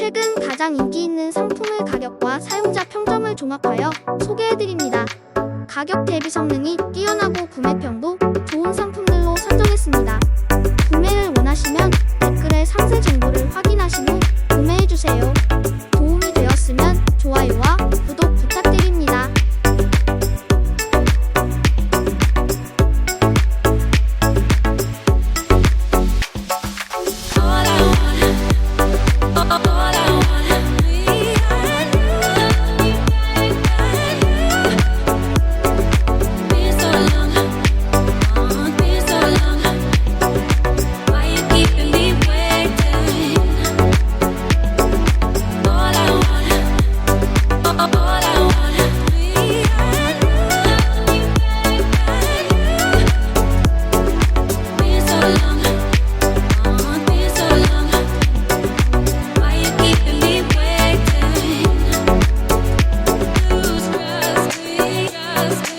최근 가장 인기 있는 상품의 가격과 사용자 평점을 종합하여 소개해드립니다. 가격 대비 성능이 뛰어나고 구매평도 좋은 상품들로 선정했습니다. 구매를 원하시면 댓글에 상세 정보를 확인하신 후 구매해주세요. 도움이 되었으면 좋아요와 구독 부탁드립니다. Just